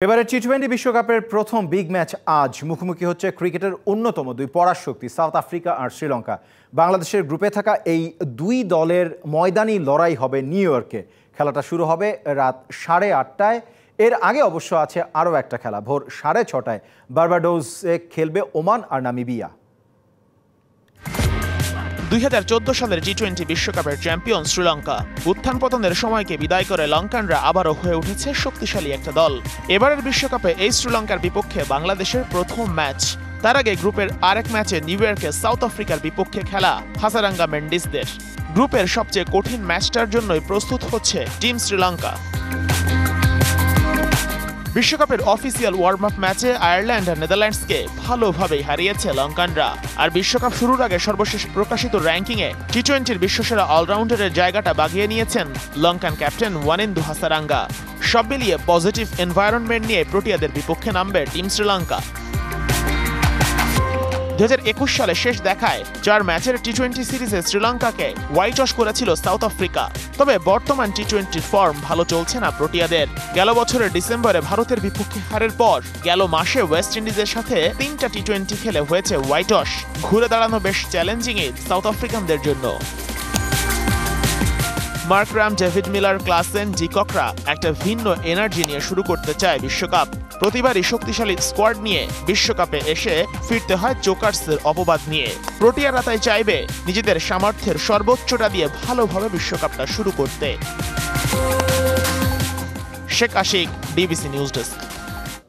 এবারে টি-20 বিশ্বকাপের প্রথম বিগ ম্যাচ আজ মুখোমুখি হচ্ছে ক্রিকেটের অন্যতম দুই পরাশক্তি সাউথ আফ্রিকা আর শ্রীলঙ্কা। বাংলাদেশের গ্রুপে থাকা এই দুই দলের ময়দানি লড়াই হবে নিউ ইয়র্কে। খেলাটা শুরু হবে রাত 8:30টায়। এর আগে অবশ্য আছে আরও একটা খেলা, ভোর 6:30টায় বার্বাডোসে খেলবে ওমান আর নামিবিয়া। 2014 সালের টি-20 বিশ্বকাপের চ্যাম্পিয়ন শ্রীলঙ্কা। উত্থান পতনের সময়কে বিদায় করে লঙ্কানরা আবারও হয়ে উঠেছে শক্তিশালী একটা দল। এবারের বিশ্বকাপে এই শ্রীলঙ্কার বিপক্ষে বাংলাদেশের প্রথম ম্যাচ। তার আগে গ্রুপের আরেক ম্যাচে নিউ ইয়র্কে সাউথ আফ্রিকার বিপক্ষে খেলা হাসারাঙ্গা মেন্ডিসদের। গ্রুপের সবচেয়ে কঠিন ম্যাচটার জন্যই প্রস্তুত হচ্ছে টিম শ্রীলঙ্কা। বিশ্বকাপের অফিসিয়াল ওয়ার্ম আপ ম্যাচে আয়ারল্যান্ড আর নেদারল্যান্ডসকে ভালোভাবেই হারিয়েছে লঙ্কানরা। আর বিশ্বকাপ শুরুর আগে সর্বশেষ প্রকাশিত র্যাঙ্কিংয়ে টি-20 বিশ্বসেরা অলরাউন্ডারের জায়গাটা বাগিয়ে নিয়েছেন লঙ্কান ক্যাপ্টেন ওয়ানিন্দু হাসারাঙ্গা। সব মিলিয়ে পজিটিভ এনভায়রনমেন্ট নিয়ে প্রোটিয়াদের বিপক্ষে নামবে টিম শ্রীলঙ্কা। 2021 সালে শেষ দেখায় 4 ম্যাচের টি-20 সিরিজে শ্রীলঙ্কাকে হোয়াইট ওয়াশ করেছিল সাউথ আফ্রিকা। তবে বর্তমান টি-20 ফর্ম ভালো চলছে না প্রোটিয়াদের। গেল বছরের ডিসেম্বরে ভারতের বিপক্ষে হারের পর গেল মাসে ওয়েস্ট ইন্ডিজের সাথে 3টা টি-20 খেলে হয়েছে হোয়াইট ওয়াশ। ঘুরে দাঁড়ানো বেশ চ্যালেঞ্জিং সাউথ আফ্রিকানদের জন্য। মার্করাম, ডেভিড মিলার, ক্লাসেন, ডিককরা একটা ভিন্ন এনার্জি নিয়ে শুরু করতে চায় বিশ্বকাপ। প্রতিবারই শক্তিশালী স্কোয়াড নিয়ে বিশ্বকাপে এসে ফিরতে হয় জোকার্সের অপবাদ নিয়ে। প্রোটিয়ারা তাই চাইবে নিজেদের সামর্থ্যের সর্বোচ্চটা দিয়ে ভালোভাবে বিশ্বকাপটা শুরু করতে। Sheikh Ashik, DBC news desk.